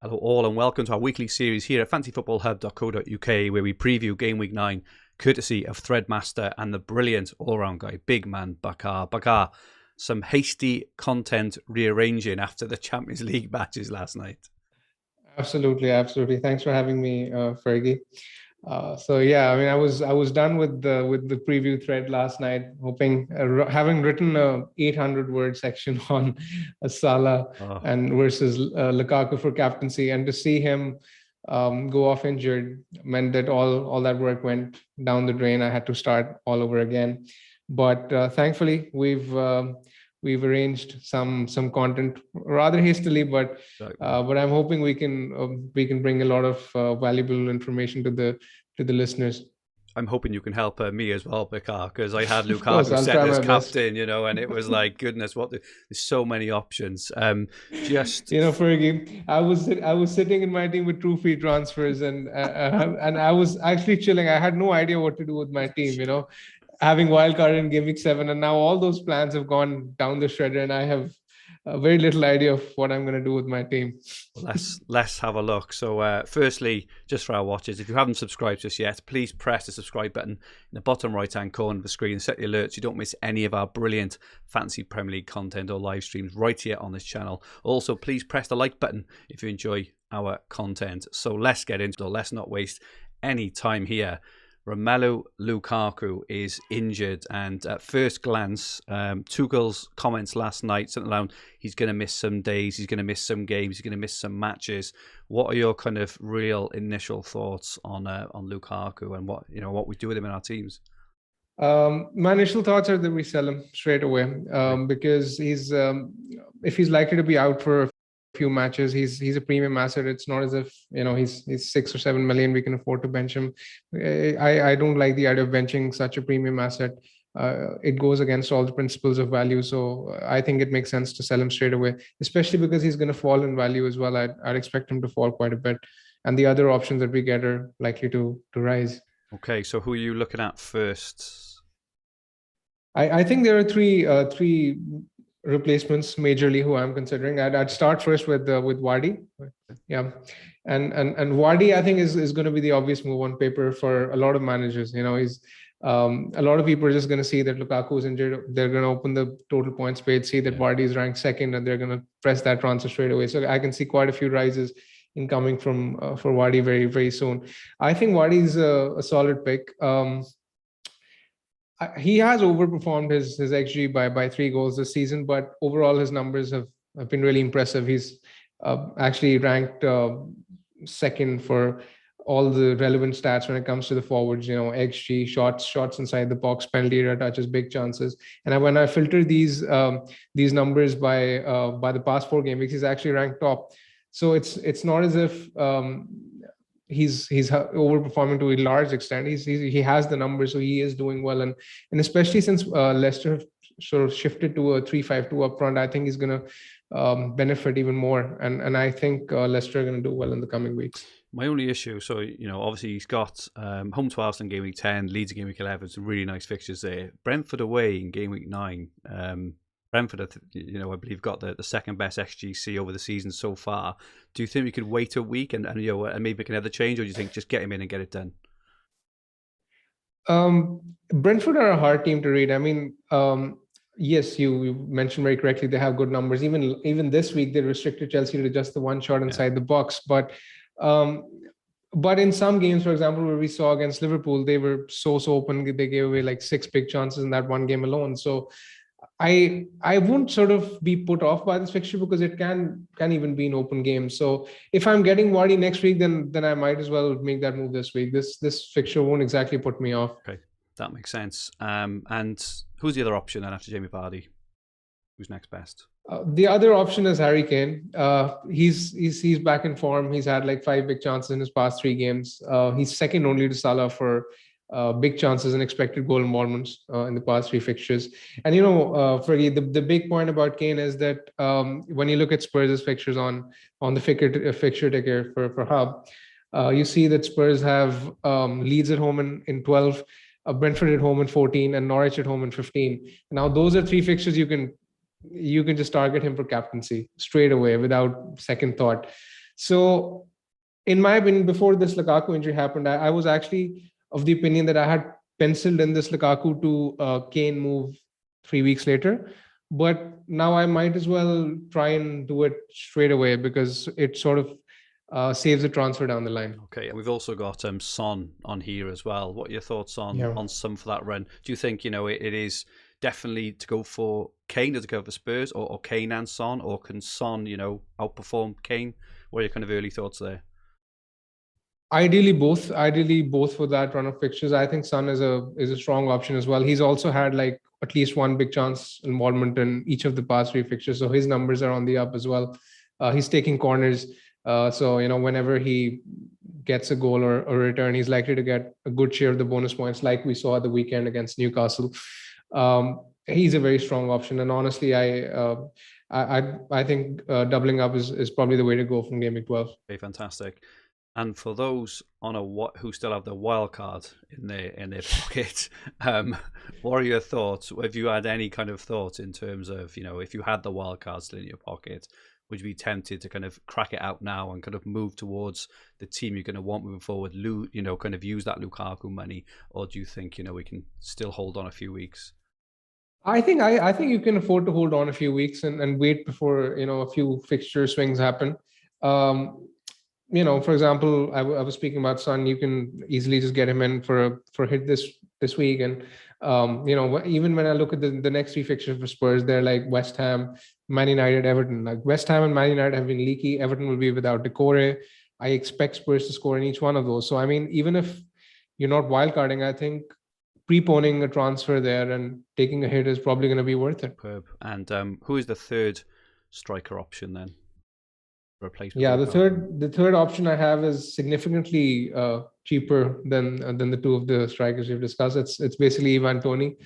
Hello all and welcome to our weekly series here at fantasyfootballhub.co.uk where we preview Game Week 9 courtesy of Threadmaster and the brilliant all-round guy, BigManBakar. Bakar, some hasty content rearranging after the Champions League matches last night. Absolutely. Thanks for having me, Fergi. I was done with the preview thread last night, hoping having written a 800-word section on Salah and versus Lukaku for captaincy, and to see him go off injured meant that all that work went down the drain. I had to start all over again, but thankfully we've arranged some content rather hastily, but I'm hoping we can bring a lot of valuable information to the listeners. I'm hoping you can help me as well, Bakar, because I had Lukaku set as captain, and it was like, goodness, there's so many options. Fergie, I was sitting in my team with true free transfers, and I was actually chilling. I had no idea what to do with my team, having wildcard in Game Week 7, and now all those plans have gone down the shredder, and I have very little idea of what I'm going to do with my team. Well, let's have a look. So firstly, just for our watchers, if you haven't subscribed to us yet, please press the subscribe button in the bottom right-hand corner of the screen and set the alerts so you don't miss any of our brilliant Fantasy Premier League content or live streams right here on this channel. Also, please press the like button if you enjoy our content. So let's get into it. Let's not waste any time here. Romelu Lukaku is injured, and at first glance, Tuchel's comments last night, something around he's going to miss some days, he's going to miss some games, he's going to miss some matches. What are your kind of real initial thoughts on Lukaku and what we do with him in our teams? My initial thoughts are that we sell him straight away because he's if he's likely to be out for a few matches, he's a premium asset. It's not as if he's 6 or 7 million, we can afford to bench him. I don't like the idea of benching such a premium asset. It goes against all the principles of value, so I think it makes sense to sell him straight away, especially because he's going to fall in value as well. I'd expect him to fall quite a bit, and the other options that we get are likely to rise. Okay, so who are you looking at first? I think there are three replacements majorly who I'm considering. I'd start first with Vardy. Yeah, and Vardy I think is going to be the obvious move on paper for a lot of managers. He's a lot of people are just going to see that Lukaku is injured. They're going to open the total points page, see that Vardy is ranked second, and they're going to press that transfer straight away. So I can see quite a few rises incoming from for Vardy very, very soon. I think Vardy is a solid pick. He has overperformed his XG by 3 goals this season, but overall his numbers have been really impressive. He's actually ranked second for all the relevant stats when it comes to the forwards, XG, shots inside the box, penalty area touches, big chances. And when I filter these numbers by the past 4 game weeks, he's actually ranked top. So it's not as if he's overperforming to a large extent. He has the numbers, so he is doing well, and especially since Leicester have sort of shifted to a 3-5-2 up front, I think he's going to benefit even more, and I think Leicester are going to do well in the coming weeks. My only issue, so obviously he's got home to Arsenal in Game Week 10, Leeds in Game Week 11, some really nice fixtures there. Brentford away in Game Week 9. Brentford, I believe, got the second best XGC over the season so far. Do you think we could wait a week and maybe make another change, or do you think just get him in and get it done? Brentford are a hard team to read. I mean, yes, you mentioned very correctly they have good numbers. Even this week they restricted Chelsea to just the one shot inside the box. But in some games, for example, where we saw against Liverpool, they were so open. They gave away like 6 big chances in that one game alone. So I won't sort of be put off by this fixture because it can even be an open game. So if I'm getting Vardy next week, then I might as well make that move this week. This fixture won't exactly put me off. Okay, that makes sense. And who's the other option then after Jamie Vardy? Who's next best? The other option is Harry Kane. He's back in form. He's had like 5 big chances in his past 3 games. He's second only to Salah for big chances and expected goal involvements in the past 3 fixtures. And Fergie, the big point about Kane is that when you look at Spurs' fixtures on the fixture ticker for Hub, you see that Spurs have Leeds at home in 12, Brentford at home in 14, and Norwich at home in 15. Now those are 3 fixtures you can just target him for captaincy straight away without second thought. So, in my opinion, before this Lukaku injury happened, I was actually of the opinion that I had penciled in this Lukaku to Kane move 3 weeks later. But now I might as well try and do it straight away because it sort of saves the transfer down the line. Okay, and we've also got Son on here as well. What are your thoughts on Son for that run? Do you think it is definitely to go for Kane or to go for Spurs, or Kane and Son, or can Son outperform Kane? What are your kind of early thoughts there? Ideally both for that run of fixtures. I think Son is a strong option as well. He's also had like at least one big chance involvement in each of the past 3 fixtures, so his numbers are on the up as well. He's taking corners, so whenever he gets a goal or a return, he's likely to get a good share of the bonus points, like we saw at the weekend against Newcastle. He's a very strong option, and honestly, I think doubling up is probably the way to go from Game Week 12. Okay, fantastic. And for those who still have the wild card in their pocket, what are your thoughts? Have you had any kind of thoughts in terms of if you had the wild card still in your pocket, would you be tempted to kind of crack it out now and kind of move towards the team you're going to want moving forward? Kind of use that Lukaku money, or do you think we can still hold on a few weeks? I think you can afford to hold on a few weeks and wait before a few fixture swings happen. For example, I was speaking about Son. You can easily just get him in for a hit this week, and even when I look at the next 3 fixtures for Spurs, they're like West Ham, Man United, Everton. Like West Ham and Man United have been leaky. Everton will be without Decore. I expect Spurs to score in each one of those. So I mean, even if you're not wildcarding, I think preponing a transfer there and taking a hit is probably going to be worth it. Superb. And who is the third striker option then? Replacement. Yeah, the third option I have is significantly cheaper than the two of the strikers we've discussed. It's basically Ivan Toney.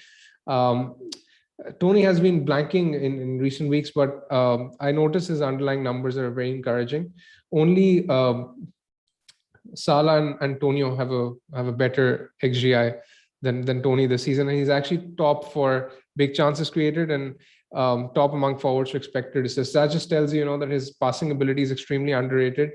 Toney has been blanking in recent weeks, but I notice his underlying numbers are very encouraging. Only Salah and Antonio have a better XGI than Toney this season, and he's actually top for big chances created and top among forwards for expected assists. That just tells you, that his passing ability is extremely underrated.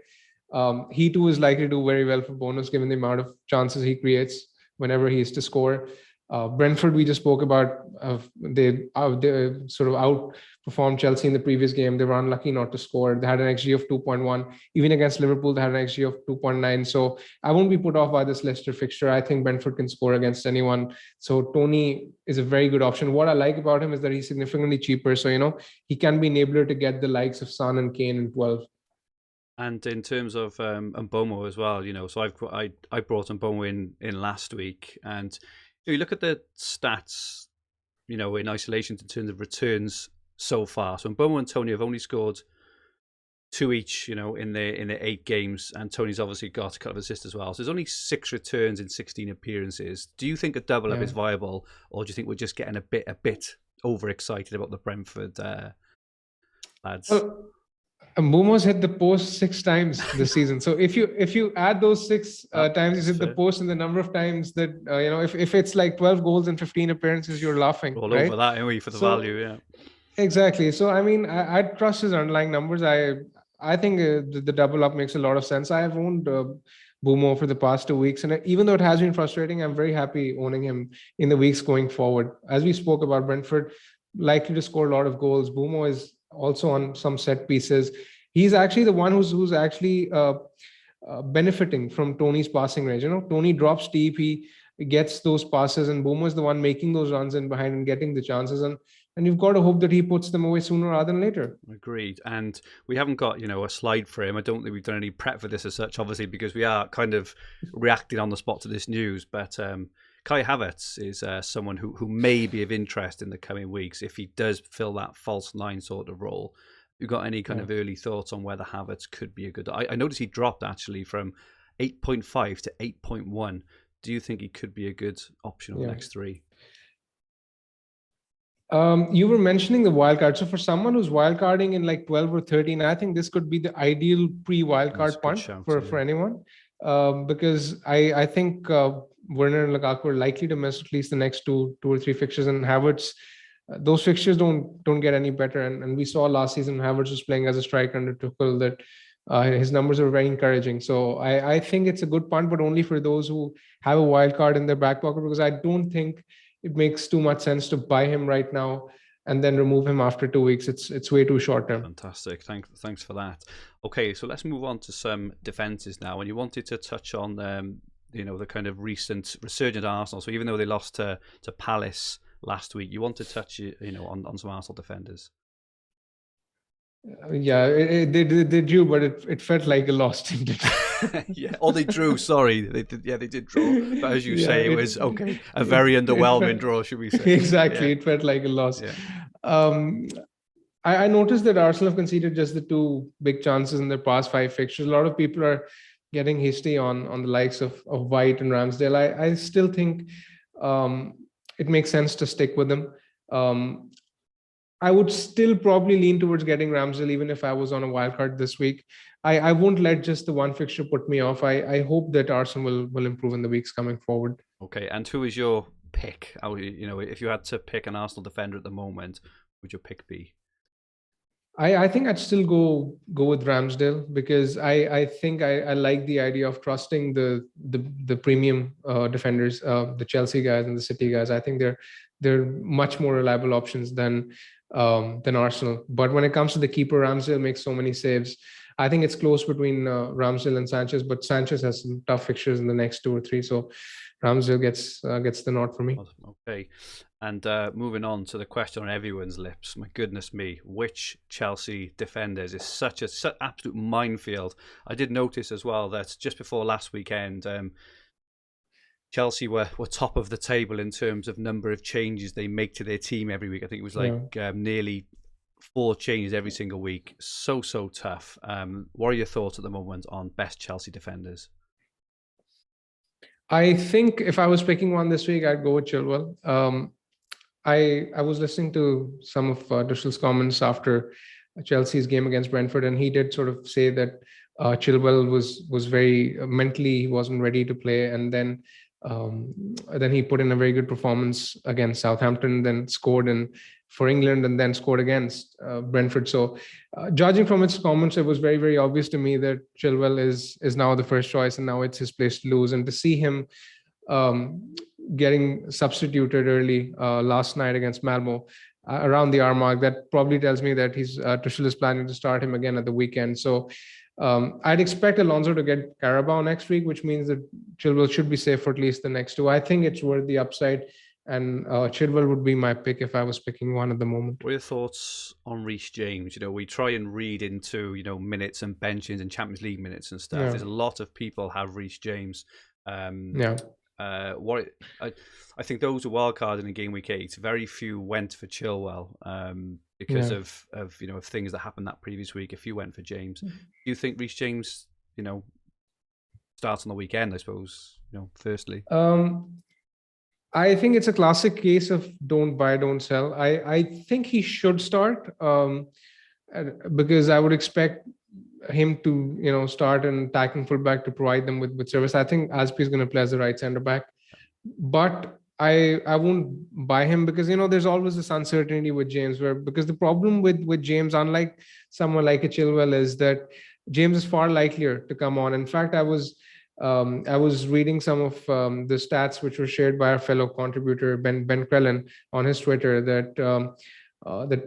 He too is likely to do very well for bonus given the amount of chances he creates whenever he is to score. Brentford, we just spoke about, they sort of outperformed Chelsea in the previous game. They were unlucky not to score. They had an XG of 2.1. Even against Liverpool, they had an XG of 2.9. So I won't be put off by this Leicester fixture. I think Brentford can score against anyone. So Toney is a very good option. What I like about him is that he's significantly cheaper. So, he can be enabler to get the likes of Son and Kane in 12. And in terms of Mbeumo as well, so I brought Mbeumo in last week, and you look at the stats, in isolation in terms of returns so far. So Mbeumo and Toney have only scored 2 each, in their 8 games, and Toney's obviously got a couple of assists as well. So there's only 6 returns in 16 appearances. Do you think a double up is viable, or do you think we're just getting a bit overexcited about the Brentford lads? Mbeumo's hit the post 6 times this season. So if you add those 6 times he's hit the post and the number of times that if it's like 12 goals and 15 appearances, you're laughing. All right? Over that, anyway, for the value, yeah. Exactly. So I mean, I trust his underlying numbers. I think the double up makes a lot of sense. I have owned Mbeumo for the past 2 weeks, and even though it has been frustrating, I'm very happy owning him in the weeks going forward. As we spoke about, Brentford likely to score a lot of goals. Mbeumo is also on some set pieces. He's actually the one who's actually benefiting from Toney's passing range. Toney drops deep, he gets those passes, and Mbeumo is the one making those runs in behind and getting the chances. And you've got to hope that he puts them away sooner rather than later. Agreed. And we haven't got, a slide for him. I don't think we've done any prep for this as such, obviously, because we are kind of reacting on the spot to this news. But Kai Havertz is someone who may be of interest in the coming weeks if he does fill that false 9 sort of role. You got any kind of early thoughts on whether Havertz could be a good... I noticed he dropped actually from 8.5 to 8.1. Do you think he could be a good option on the next 3? You were mentioning the wildcard. So for someone who's wildcarding in like 12 or 13, I think this could be the ideal pre-wildcard punt for anyone. Because I think Werner and Lukaku are likely to miss at least the next two or 3 fixtures, and Havertz, those fixtures don't get any better. And we saw last season Havertz was playing as a striker under Tuchel that His numbers are very encouraging. So I think it's a good punt, but only for those who have a wild card in their back pocket, because I don't think it makes too much sense to buy him right now and then remove him after 2 weeks. It's way too short term. Fantastic. Thanks for that. Okay, so let's move on to some defences now. And you wanted to touch on the kind of recent resurgent Arsenal. So even though they lost to Palace last week, you want to touch on some Arsenal defenders. Yeah, they drew, but it felt like a loss team. Yeah, or they drew. Sorry, they did. Yeah, they did draw. But as you say, it was okay. A very underwhelming draw, should we say? Exactly, Yeah. it felt like a loss. Yeah. I noticed that Arsenal have conceded just the 2 big chances in their past 5 fixtures. A lot of people are getting hasty on the likes of White and Ramsdale. I still think it makes sense to stick with them. I would still probably lean towards getting Ramsdale, even if I was on a wild card this week. I won't let just the 1 fixture put me off. I hope that Arsenal will improve in the weeks coming forward. Okay, and who is your pick? If you had to pick an Arsenal defender at the moment, would your pick be? I think I'd still go with Ramsdale, because I think I like the idea of trusting the premium defenders, the Chelsea guys and the City guys. I think they're much more reliable options than Arsenal. But when it comes to the keeper, Ramsdale makes so many saves. I think it's close between Ramsdale and Sanchez, but Sanchez has some tough fixtures in the next 2 or 3. So Ramsdale gets the nod for me. Okay. And moving on to the question on everyone's lips, my goodness me, which Chelsea defenders is such absolute minefield. I did notice as well that just before last weekend, Chelsea were top of the table in terms of number of changes they make to their team every week. I think it was nearly 4 changes every single week. So tough. What are your thoughts at the moment on best Chelsea defenders? I think if I was picking one this week, I'd go with Chilwell. I was listening to some of Tuchel's comments after Chelsea's game against Brentford, and he did sort of say that Chilwell was very mentally, he wasn't ready to play, and then he put in a very good performance against Southampton, then scored for England, and then scored against Brentford. So judging from his comments, it was very, very obvious to me that Chilwell is now the first choice, and now it's his place to lose. And to see him getting substituted early last night against Malmo around the hour mark, that probably tells me that Tuchel is planning to start him again at the weekend. So I'd expect Alonso to get Carabao next week, which means that Chilwell should be safe for at least the next 2. I think it's worth the upside, and Chilwell would be my pick if I was picking one at the moment. What are your thoughts on Reece James? We try and read into minutes and benches and Champions League minutes and stuff. Yeah. There's a lot of people have Reece James. I think those who wildcarded in game week 8, very few went for Chilwell because of things that happened that previous week. A few went for James. Do you think Reece James, starts on the weekend? I suppose firstly. I think it's a classic case of don't buy, don't sell. I think he should start because I would expect him to start an attacking fullback to provide them with service. I think Aspi is going to play as the right center back, but I won't buy him because there's always this uncertainty with James, because the problem with James, unlike someone like a Chilwell, is that James is far likelier to come on. In fact, I was reading some of the stats which were shared by our fellow contributor Ben Crellin on his Twitter that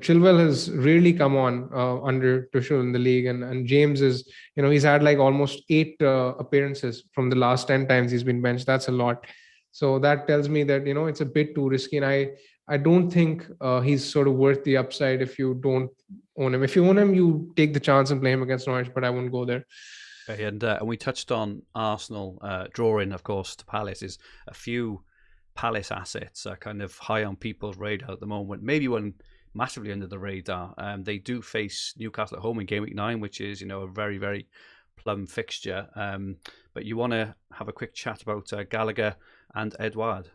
Chilwell has really come on under Tuchel in the league, and James is he's had like almost 8 appearances from the last 10 times he's been benched. That's a lot. So that tells me that it's a bit too risky, and I don't think he's sort of worth the upside if you don't own him. If you own him, you take the chance and play him against Norwich, but I won't go there. Okay, and we touched on Arsenal drawing, of course, to Palace. Is a few Palace assets are kind of high on people's radar at the moment. Maybe one massively under the radar. They do face Newcastle at home in game week 9, which is a very, very plum fixture. But you want to have a quick chat about Gallagher and Eduoard.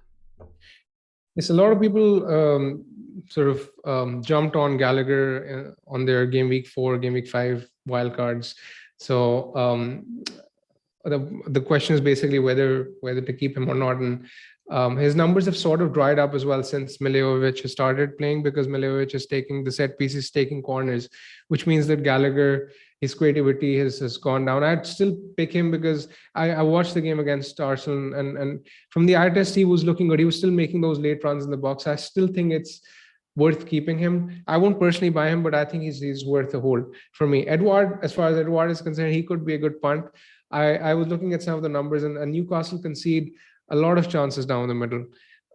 Yes, a lot of people jumped on Gallagher on their game week 4, game week 5 wildcards. So the question is basically whether to keep him or not. And his numbers have sort of dried up as well since Milivojevic has started playing, because Milivojevic is taking the set pieces, taking corners, which means that Gallagher his creativity has gone down. I'd still pick him because I watched the game against Arsenal, and from the eye test, he was looking good. He was still making those late runs in the box. I still think it's worth keeping him. I won't personally buy him, but I think he's worth a hold for me. Eduoard, as far as Eduoard is concerned, he could be a good punt. I was looking at some of the numbers, and Newcastle concede a lot of chances down the middle.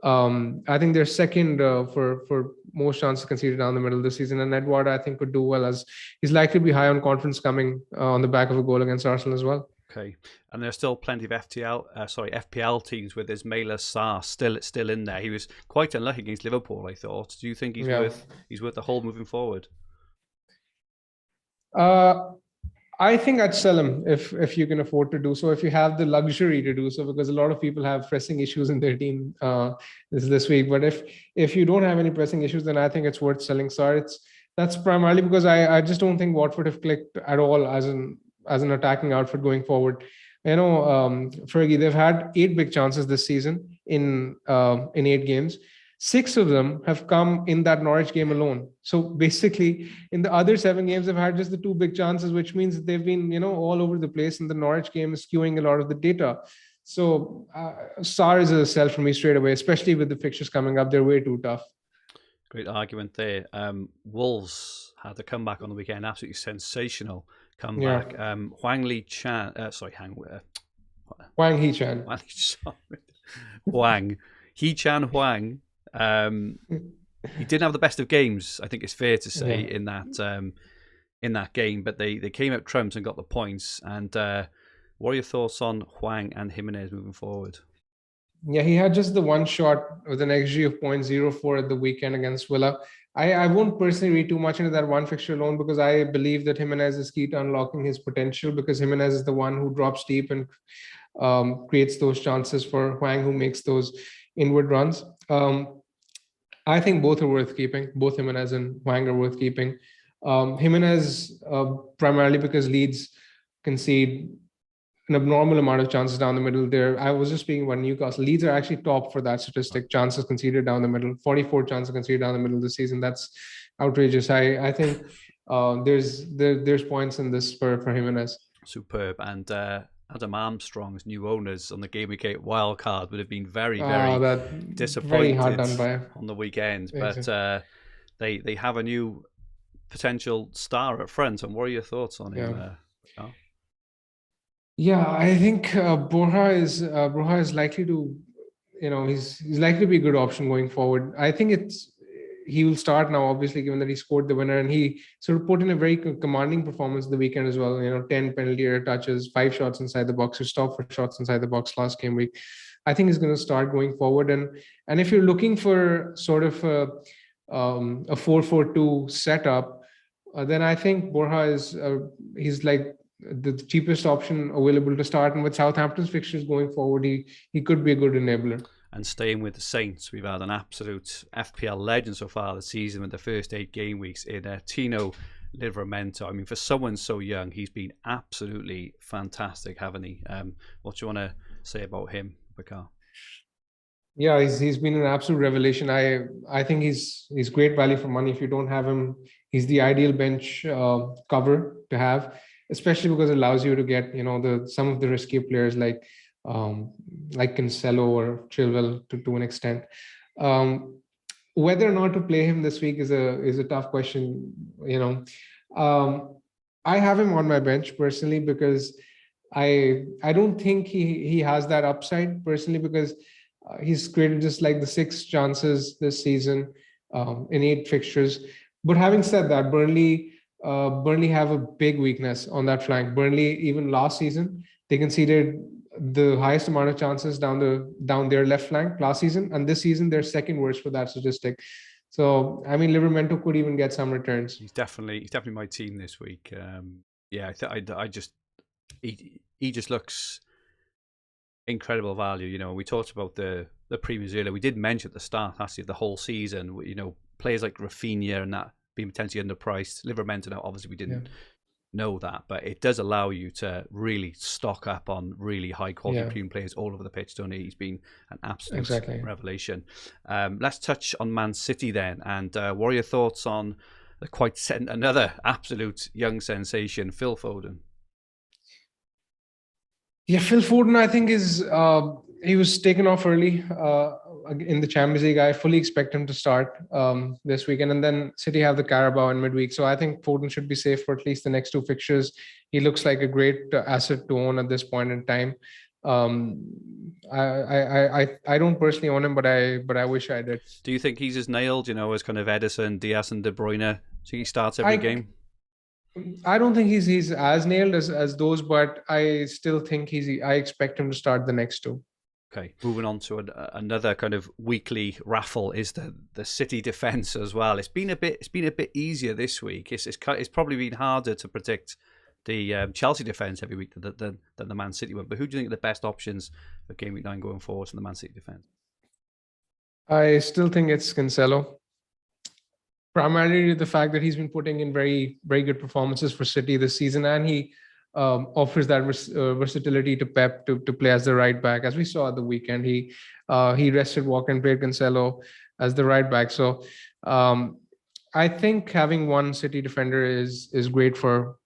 I think they're second for most chances conceded down the middle this season, and Eduoard I think could do well, as he's likely to be high on confidence coming on the back of a goal against Arsenal as well. Okay, and there's still plenty of FPL teams with Ismaila Sarr still in there. He was quite unlucky against Liverpool, I thought. Do you think he's worth the hold moving forward? I think I'd sell him if you can afford to do so, if you have the luxury to do so, because a lot of people have pressing issues in their team this week. But if you don't have any pressing issues, then I think it's worth selling Sarr. That's primarily because I just don't think Watford have clicked at all as an attacking outfit going forward. Fergie, they've had 8 big chances this season in 8 games. 6 of them have come in that Norwich game alone. So basically, in the other 7 games, they've had just the 2 big chances, which means that they've been, all over the place. And the Norwich game is skewing a lot of the data. So Sarr is a sell for me straight away, especially with the fixtures coming up. They're way too tough. Great argument there. Wolves had a comeback on the weekend, absolutely sensational comeback. Yeah. Hwang Hee-chan. Hwang Hee-chan. He didn't have the best of games, I think it's fair to say, in that game, but they came out trumps and got the points. And what are your thoughts on Hwang and Jimenez moving forward? Yeah, he had just the one shot with an XG of 0.04 at the weekend against Villa. I won't personally read too much into that one fixture alone, because I believe that Jimenez is key to unlocking his potential, because Jimenez is the one who drops deep and creates those chances for Hwang, who makes those inward runs. I think both are worth keeping. Both Jimenez and Hwang are worth keeping. Jimenez primarily because Leeds concede an abnormal amount of chances down the middle there. I was just speaking about Newcastle. Leeds are actually top for that statistic, chances conceded down the middle. 44 chances conceded down the middle this season. That's outrageous. I think there's points in this for Jimenez. Superb. And Adam Armstrong's new owners on the Gameweek 8 wildcard would have been very disappointed very hard done by on the weekend. But they have a new potential star up front. And what are your thoughts on him? Yeah, I think Broja is likely to, he's likely to be a good option going forward. I think he will start now, obviously, given that he scored the winner, and he sort of put in a very commanding performance the weekend as well. 10 penalty area touches, 5 shots inside the box, or stop for shots inside the box last game week. I think he's going to start going forward, and if you're looking for sort of a 4-4-2 setup, then I think Broja he's like the cheapest option available to start. And with Southampton's fixtures going forward, he could be a good enabler. And staying with the Saints, we've had an absolute FPL legend so far this season with the first 8 game weeks in Tino Livramento. I mean, for someone so young, he's been absolutely fantastic, haven't he? What do you want to say about him, Bakar? Yeah, he's been an absolute revelation. I think he's great value for money. If you don't have him, he's the ideal bench cover to have, especially because it allows you to get some of the risky players like Cancelo or Chilwell to an extent. Whether or not to play him this week is a tough question. I have him on my bench personally because I don't think he has that upside personally, because he's created just like the 6 chances this season in 8 fixtures. But having said that, Burnley have a big weakness on that flank. Burnley, even last season, they conceded the highest amount of chances down their left flank last season, and this season they're second worst for that statistic. So I mean, Livramento could even get some returns. He's definitely my team this week. He just looks incredible value. We talked about the premiums earlier. We did mention at the start, actually, the whole season. Players like Rafinha and that being potentially underpriced. Livramento, now obviously we didn't know that, but it does allow you to really stock up on really high quality premium players all over the pitch. Toney, he's been an absolute revelation. Let's touch on Man City then, and what are your thoughts on quite another absolute young sensation, Phil Foden. Yeah, Phil Foden, I think he was taken off early in the Champions League. I fully expect him to start this weekend, and then City have the Carabao in midweek. So I think Foden should be safe for at least the next two fixtures. He looks like a great asset to own at this point in time. I don't personally own him, but I wish I did. Do you think he's as nailed, as kind of Edison, Diaz, and De Bruyne? So he starts every game. I don't think he's as nailed as those, but I still think I expect him to start the next two. Okay, moving on to another kind of weekly raffle is the City defense as well. It's been a bit easier this week. It's probably been harder to predict the Chelsea defense every week than the Man City one. But who do you think are the best options for Game Week 9 going forward from the Man City defense? I still think it's Cancelo. Primarily the fact that he's been putting in very, very good performances for City this season, and he offers that versatility to Pep to play as the right back. As we saw at the weekend, he rested Walker and played Cancelo as the right back. So I think having one City defender is great for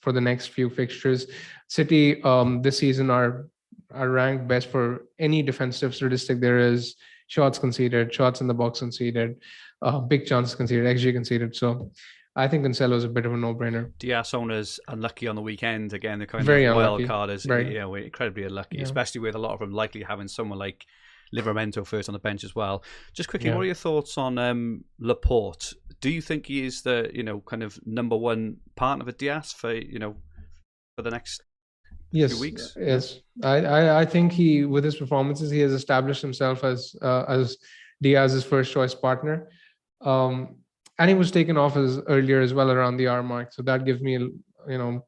the next few fixtures. City this season are ranked best for any defensive statistic there is: shots conceded, shots in the box conceded, big chances conceded, XG conceded. So I think Cancelo is a bit of a no-brainer. Diaz owners unlucky on the weekend. Again, the kind Very of wild unlucky. card is we're incredibly unlucky, Yeah. especially with a lot of them likely having someone like Livramento first on the bench as well. Just quickly, what are your thoughts on Laporte? Do you think he is the kind of number one partner for Diaz for the next few weeks? Yes, I think with his performances, he has established himself as Diaz's first choice partner. And he was taken off earlier as well, around the hour mark. So that gives me,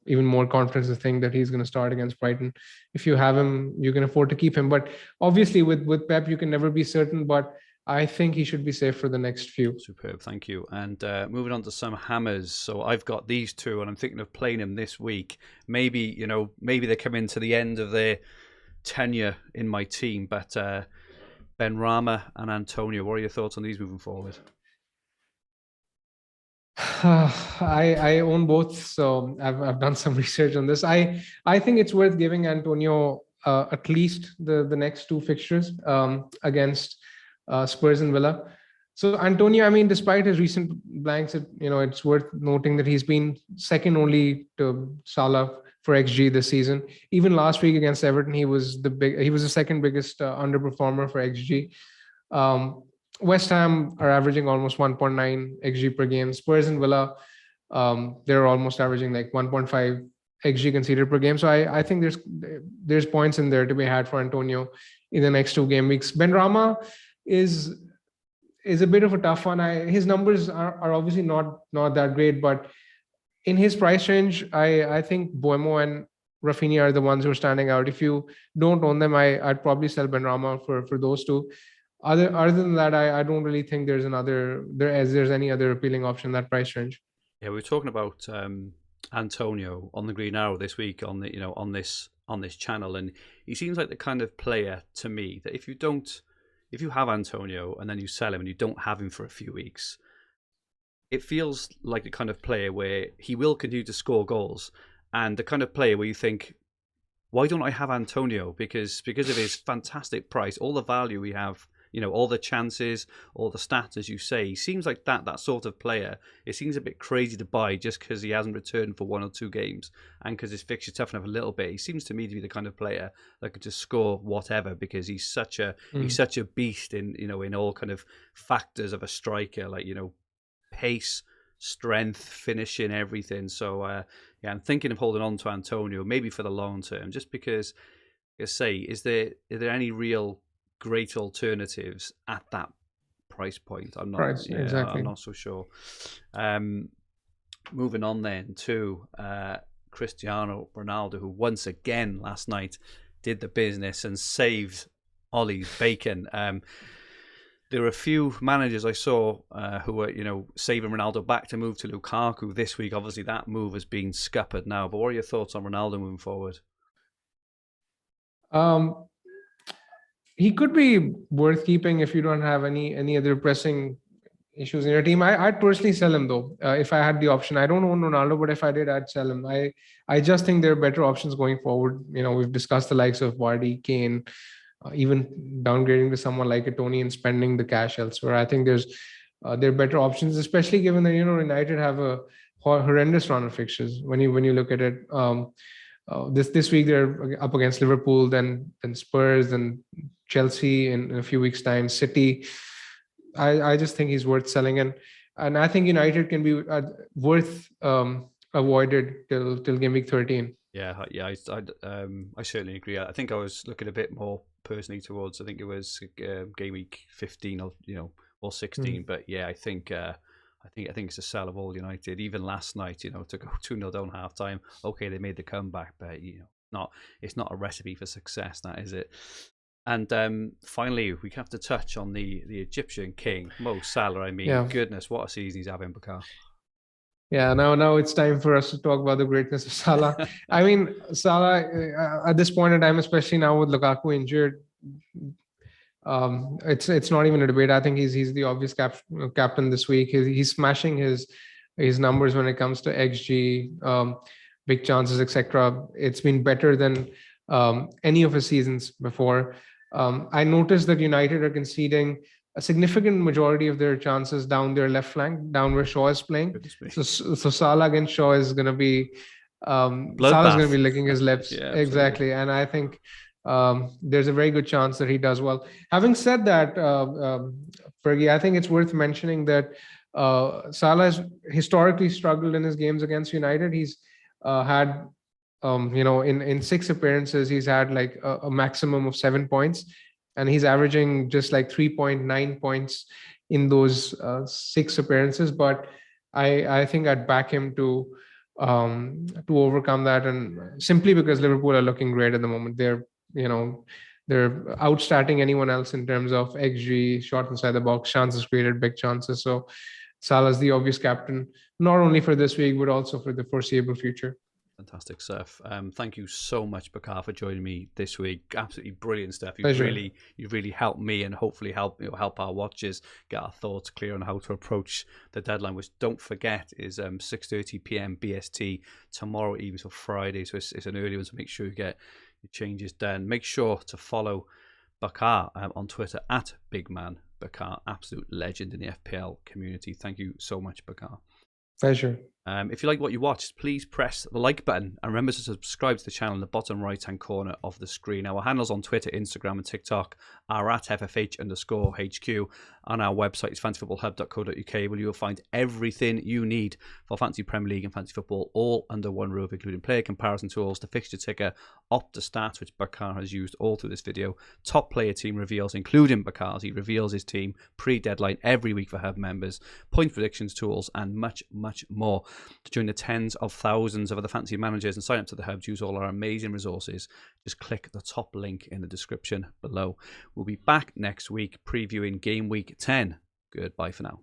even more confidence to think that he's going to start against Brighton. If you have him, you can afford to keep him. But obviously with Pep, you can never be certain. But I think he should be safe for the next few. Superb, thank you. And moving on to some hammers. So I've got these two, and I'm thinking of playing them this week. Maybe they come into the end of their tenure in my team. But Benrahma and Antonio, what are your thoughts on these moving forward? I own both, so I've done some research on this. I think it's worth giving Antonio at least the next two fixtures against Spurs and Villa. So Antonio, I mean, despite his recent blanks, it's worth noting that he's been second only to Salah for XG this season. Even last week against Everton, he was the second biggest underperformer for XG. West Ham are averaging almost 1.9 XG per game. Spurs and Villa, they're almost averaging like 1.5 XG conceded per game. So I think there's points in there to be had for Antonio in the next two game weeks. Benrahma is a bit of a tough one. His numbers are obviously not that great, but in his price range, I think Mbeumo and Rafinha are the ones who are standing out. If you don't own them, I'd probably sell Benrahma for those two. Other than that, I don't really think there's any other appealing option in that price range. Yeah, we were talking about Antonio on the Green Arrow this week on this channel, and he seems like the kind of player to me that if you have Antonio and then you sell him and you don't have him for a few weeks, it feels like the kind of player where he will continue to score goals, and the kind of player where you think, why don't I have Antonio? Because of his fantastic price, all the value we have, all the chances, all the stats, as you say, he seems like that sort of player. It seems a bit crazy to buy just because he hasn't returned for one or two games and because his fixture toughen up a little bit. He seems to me to be the kind of player that could just score whatever because he's such a beast in all kind of factors of a striker, like pace, strength, finishing, everything. So I'm thinking of holding on to Antonio maybe for the long term, just because, like I say, is there any real great alternatives at that price point? I'm not exactly. I'm not so sure. Moving on then to Cristiano Ronaldo, who once again last night did the business and saved Ollie's bacon. There were a few managers I saw who were, saving Ronaldo back to move to Lukaku this week. Obviously, that move has been scuppered now. But what are your thoughts on Ronaldo moving forward? He could be worth keeping if you don't have any other pressing issues in your team, I'd personally sell him though. If I had the option, I don't own Ronaldo, but if I did, I'd sell him. I just think there are better options going forward. We've discussed the likes of Vardy, Kane, even downgrading to someone like a Toney and spending the cash elsewhere. I think there are better options, especially given that United have a horrendous run of fixtures. When you look at it, this week they're up against Liverpool, then Spurs, then Chelsea in a few weeks' time, City. I just think he's worth selling, and I think United can be worth avoided till game week 13. Yeah, I certainly agree. I think I was looking a bit more personally towards, I think it was game week 15 or 16. But yeah, I think it's a sell of all United. Even last night, to go 2-0 down half time. Okay, they made the comeback, but it's not a recipe for success. That is it. And finally, we have to touch on the Egyptian king, Mo Salah. I mean, goodness, what a season he's having, Bakar. Yeah, now it's time for us to talk about the greatness of Salah. I mean, Salah, at this point in time, especially now with Lukaku injured, it's not even a debate. I think he's the obvious captain this week. He's smashing his numbers when it comes to XG, big chances, etc. It's been better than any of his seasons before. I noticed that United are conceding a significant majority of their chances down their left flank, down where Shaw is playing. So Salah against Shaw is going to be Salah's going to be licking his lips. Yeah, exactly. And I think there's a very good chance that he does well. Having said that, Fergie, I think it's worth mentioning that Salah has historically struggled in his games against United. He's had in 6 appearances, he's had like a maximum of 7 points, and he's averaging just like 3.9 points in those 6 appearances. But I think I'd back him to overcome that, and simply because Liverpool are looking great at the moment. They're outstatting anyone else in terms of XG, shot inside the box, chances created, big chances. So Salah's the obvious captain, not only for this week, but also for the foreseeable future. Fantastic stuff. Thank you so much, Bakar, for joining me this week. Absolutely brilliant stuff. You really helped me, and hopefully help our watchers get our thoughts clear on how to approach the deadline, which, don't forget, is 6:30 p.m. BST tomorrow evening, so Friday. So it's an early one, so make sure you get your changes done. Make sure to follow Bakar on Twitter at BigManBakar. Absolute legend in the FPL community. Thank you so much, Bakar. Pleasure. If you like what you watched, please press the like button and remember to subscribe to the channel in the bottom right-hand corner of the screen. Our handles on Twitter, Instagram and TikTok are at FFH_HQ. On our website is fantasyfootballhub.co.uk, where you'll find everything you need for Fantasy Premier League and Fantasy Football, all under one roof, including player comparison tools, the fixture ticker, Opta stats, which Bakar has used all through this video, top player team reveals, including Bakar's. He reveals his team pre-deadline every week for Hub members, point predictions tools, and much, much more. To join the tens of thousands of other fantasy managers and sign up to the Hubs, use all our amazing resources, just click the top link in the description below. We'll be back next week previewing Game Week 10. Goodbye for now.